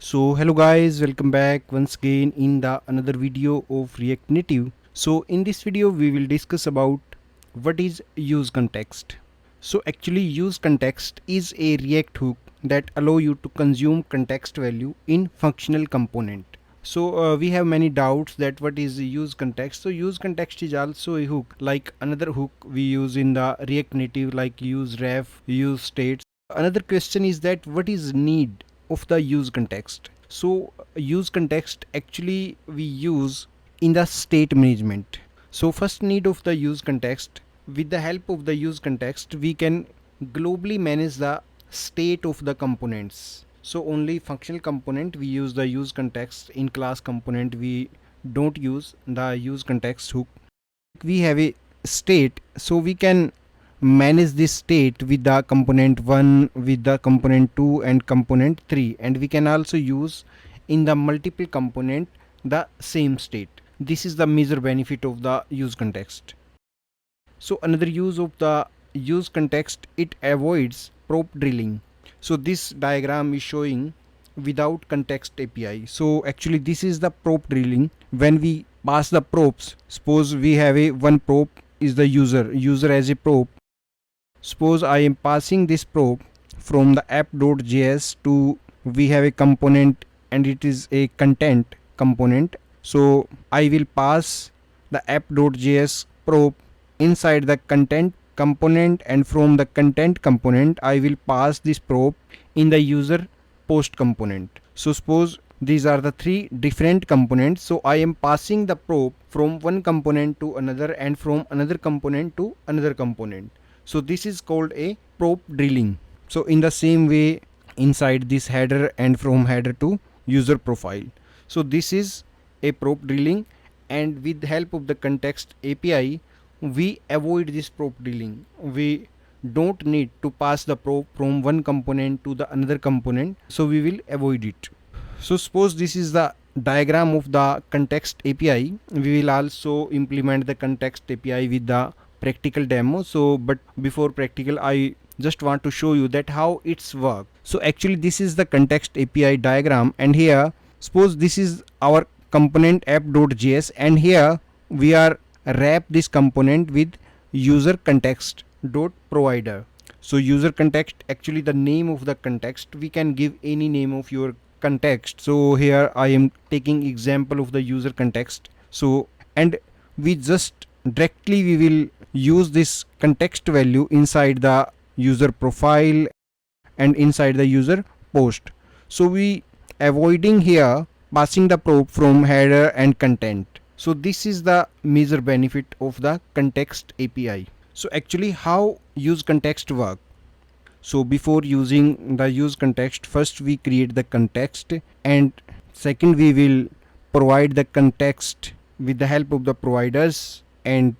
So hello guys, welcome back once again in the another video of React Native. So in this video we will discuss about what is useContext. So actually useContext is a React hook that allow you to consume context value in functional component. So we have many doubts that what is useContext. So useContext is also a hook like another hook we use in the React Native like useRef, useState. Another question is that what is need of the use context. So use context actually we use in the state management. So first need of the use context, with the help of the use context we can globally manage the state of the components. So only functional component we use the use context, in class component we don't use the use context hook. We have a state, so we can manage this state with the component 1, with the component 2 and component 3, and we can also use in the multiple component the same state. This is the major benefit of the use context. So another use of the use context, it avoids prop drilling. So this diagram is showing without context API. So actually this is the prop drilling. When we pass the props, suppose we have a one prop is the user as a prop. Suppose I am passing this prop from the app.js to, we have a component and it is a content component. So I will pass the app.js prop inside the content component, and from the content component I will pass this prop in the user post component. So suppose these are the three different components. So I am passing the prop from one component to another and from another component to another component. So this is called a prop drilling. So in the same way inside this header and from header to user profile. So this is a prop drilling, and with the help of the context API we avoid this prop drilling. We don't need to pass the prop from one component to the another component, so we will avoid it. So suppose this is the diagram of the context API. We will also implement the context API with the practical demo. So but before practical I just want to show you that how it's work. So actually this is the context API diagram, and here suppose this is our component app.js, and here we are wrap this component with user context dot provider. So user context, actually the name of the context, we can give any name of your context. So here I am taking example of the user context. So and we just directly we will use this context value inside the user profile and inside the user post. So we avoiding here passing the prop from header and content. So this is the major benefit of the context API. So actually how use context work? So before using the use context, first we create the context, and second we will provide the context with the help of the providers, and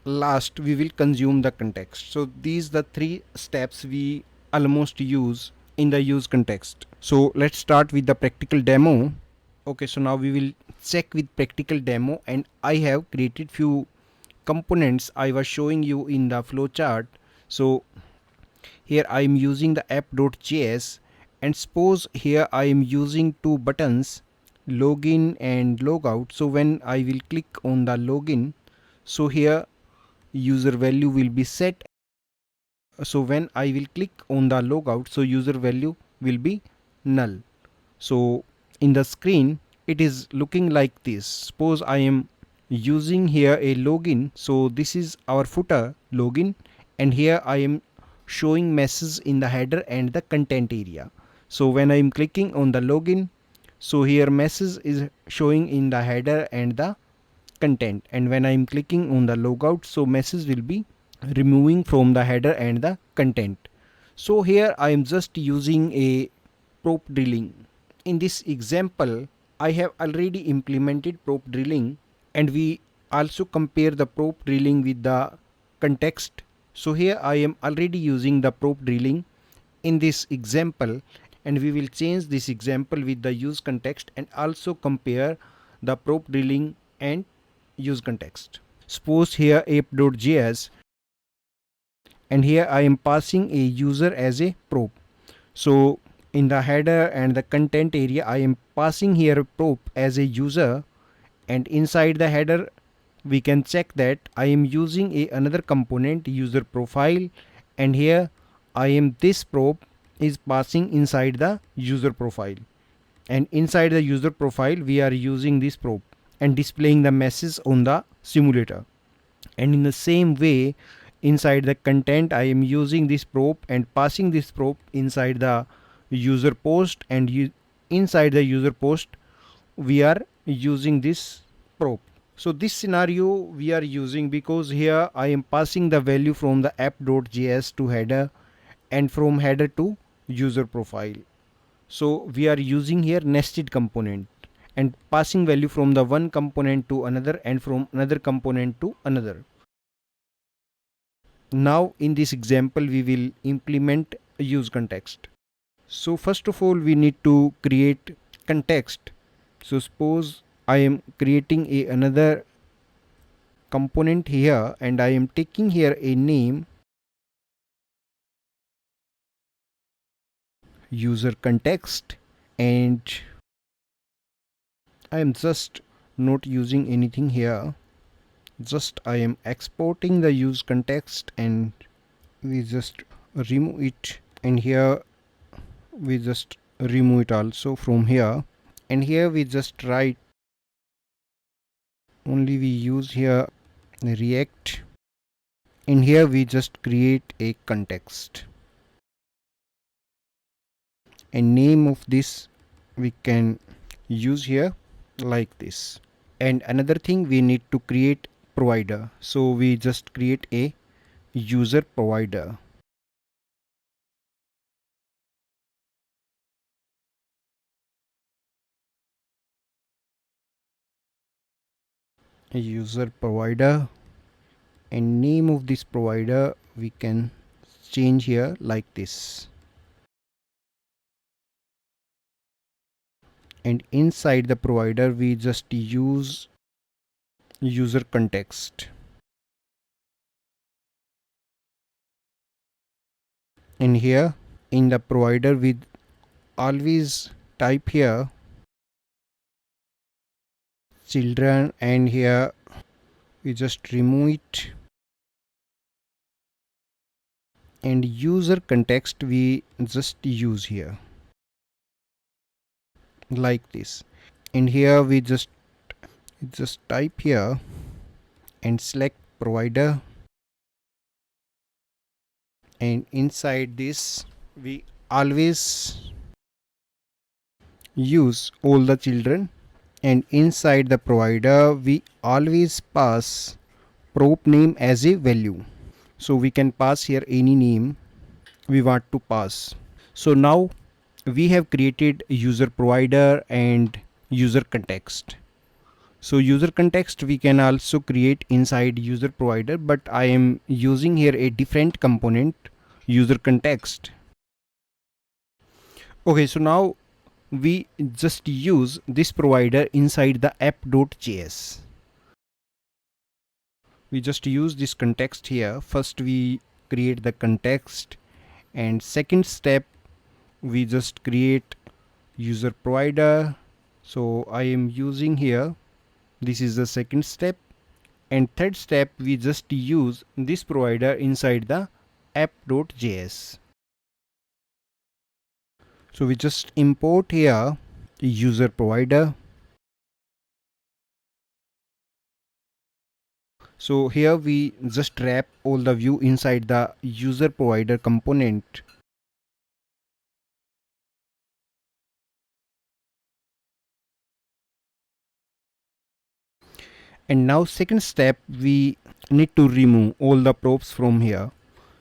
last we will consume the context. So these the three steps we almost use in the use context. So let's start with the practical demo. Okay, so now we will check with practical demo, and I have created few components I was showing you in the flowchart. So here I am using the app.js, and suppose here I am using two buttons, login and logout. So when I will click on the login, so here user value will be set. So when I will click on the logout, so user value will be null. So in the screen it is looking like this. Suppose I am using here a login, so this is our footer login, and here I am showing message in the header and the content area. So when I am clicking on the login, so here message is showing in the header and the content, and when I am clicking on the logout, so message will be removing from the header and the content. So here I am just using a prop drilling. In this example I have already implemented prop drilling, and we also compare the prop drilling with the context. So here I am already using the prop drilling in this example, and we will change this example with the use context and also compare the prop drilling and use context. Suppose here app.js, and here I am passing a user as a prop. So in the header and the content area, I am passing here probe as a user, and inside the header we can check that I am using another component user profile, and here I am this probe is passing inside the user profile, and inside the user profile we are using this probe and displaying the message on the simulator. And in the same way, inside the content I am using this probe and passing this probe inside the user post, and inside the user post we are using this probe. So this scenario we are using because here I am passing the value from the app.js to header and from header to user profile. So we are using here nested component and passing value from the one component to another and from another component to another. Now in this example we will implement use context. So first of all we need to create context. So suppose I am creating another component here, and I am taking here a name user context, and I am just not using anything here, just I am exporting the use context, and we just remove it, and here we just remove it also from here, and here we just write only we use here React, and here we just create a context, and name of this we can use here like this. And another thing, we need to create provider, so we just create a user provider. A user provider, and name of this provider we can change here like this. And inside the provider we just use user context, and here in the provider we always type here children, and here we just remove it, and user context we just use here like this. And here we just type here and select provider, and inside this we always use all the children, and inside the provider we always pass probe name as a value, so we can pass here any name we want to pass. So now we have created user provider and user context. So user context we can also create inside user provider, but I am using here a different component user context. Okay, so now we just use this provider inside the app.js. We just use this context here. First we create the context, and second step we just create user provider. So I am using here, this is the second step, and third step we just use this provider inside the app.js. So we just import here user provider. So here we just wrap all the view inside the user provider component. And now second step, we need to remove all the probes from here.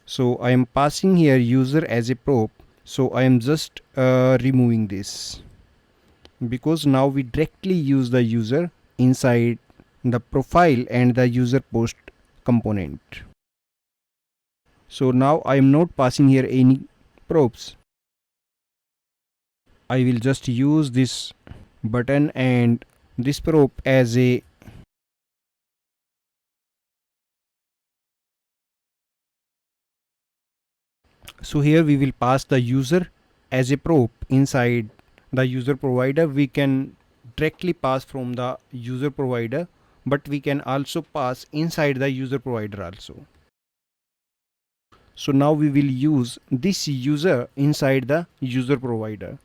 So I am passing here user as a probe. So I am just removing this, because now we directly use the user inside the profile and the user post component. So now I am not passing here any probes. I will just use this button and this probe as a so here we will pass the user as a prop inside the user provider, we can directly pass from the user provider, but we can also pass inside the user provider also. So now we will use this user inside the user provider.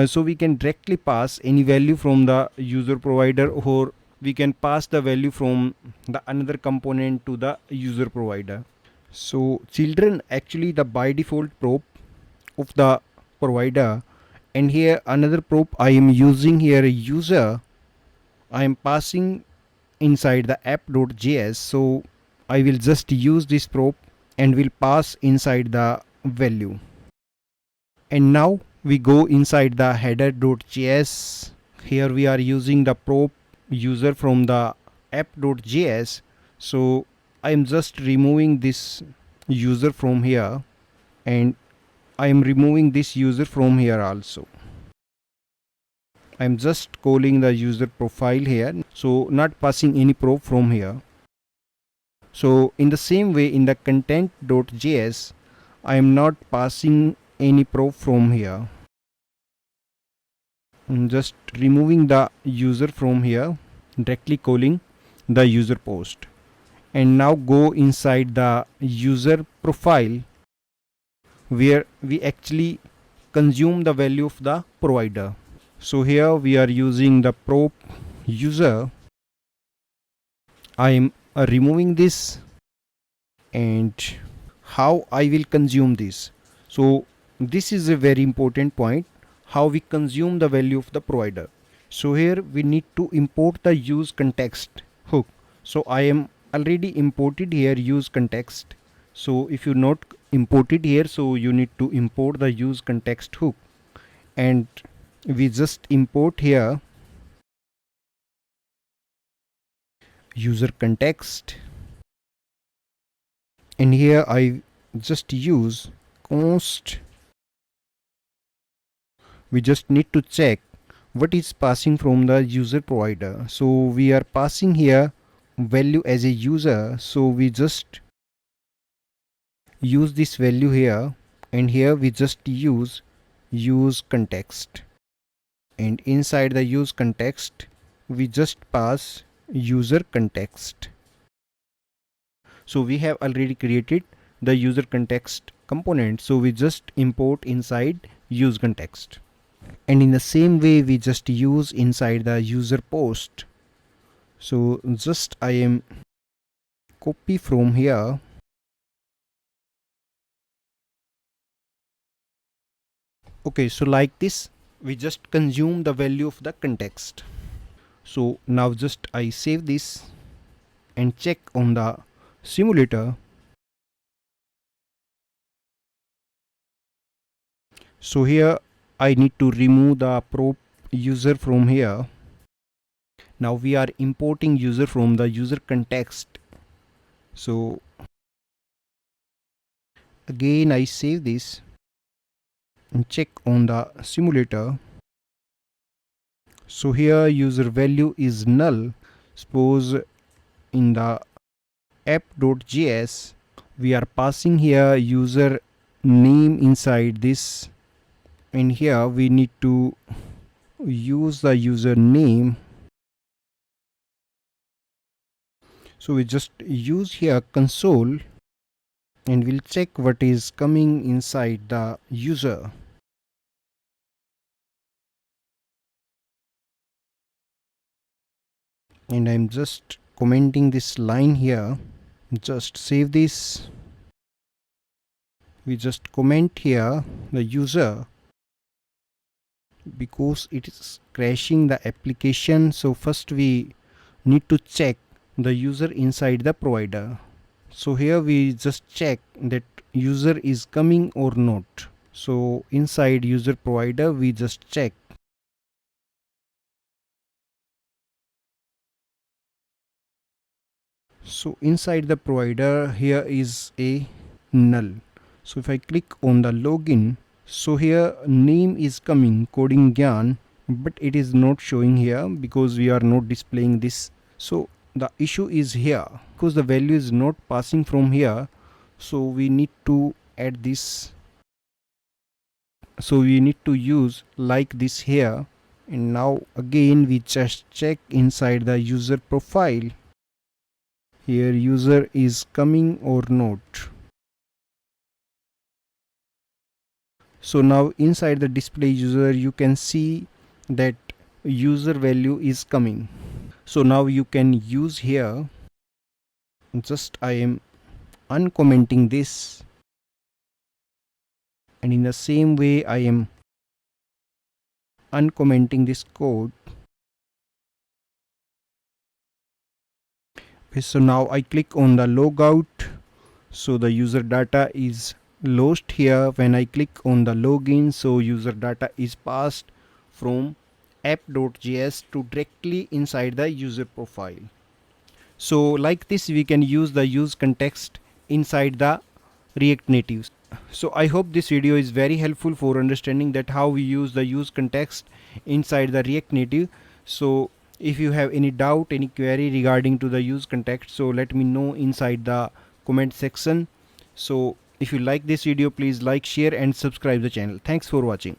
So we can directly pass any value from the user provider, or we can pass the value from the another component to the user provider. So children actually the by default prop of the provider, and here another prop I am using here user. I am passing inside the app.js, so I will just use this prop and will pass inside the value. And now we go inside the header.js. Here we are using the prop user from the app.js. So I am just removing this user from here, and I am removing this user from here also. I am just calling the user profile here, so not passing any prop from here. So in the same way in the content.js, I am not passing any prop from here. I'm just removing the user from here, directly calling the user post. And now go inside the user profile, where we actually consume the value of the provider. So here we are using the prop user. I am removing this, and how I will consume this. So this is a very important point, how we consume the value of the provider. So here we need to import the useContext hook. So I am already imported here useContext. So if you not imported here, so you need to import the useContext hook, and we just import here user context, and here I just use const. We just need to check what is passing from the user provider. So we are passing here value as a user, so we just use this value here, and here we just use useContext, and inside the useContext we just pass user context. So we have already created the user context component, so we just import inside useContext. And in the same way we just use inside the user post. So just I am copy from here, okay, so like this we just consume the value of the context. So now just I save this and check on the simulator. So here I need to remove the prop user from here. Now we are importing user from the user context. So again I save this and check on the simulator. So here user value is null. Suppose in the app.js we are passing here user name inside this, and here we need to use the user name. So we just use here console, and we'll check what is coming inside the user. And I'm just commenting this line here. Just save this. We just comment here the user because it is crashing the application. So first we need to check the user inside the provider. So here we just check that user is coming or not. So inside user provider we just check. So inside the provider here is a null. So if I click on the login, so here name is coming coding Gyaan, but it is not showing here because we are not displaying this. So the issue is here because the value is not passing from here. So we need to add this So we need to use like this here. And now again we just check inside the user profile. Here user is coming or not. So now inside the display user you can see that user value is coming. So now you can use here, just I am uncommenting this, and in the same way I am uncommenting this code. Okay, so now I click on the logout. So the user data is lost here. When I click on the login, so user data is passed from app.js to directly inside the user profile. So like this we can use the use context inside the React Native. So I hope this video is very helpful for understanding that how we use the use context inside the React Native. So if you have any doubt, any query regarding to the use context, so let me know inside the comment section. So if you like this video, please like, share and subscribe the channel. Thanks for watching.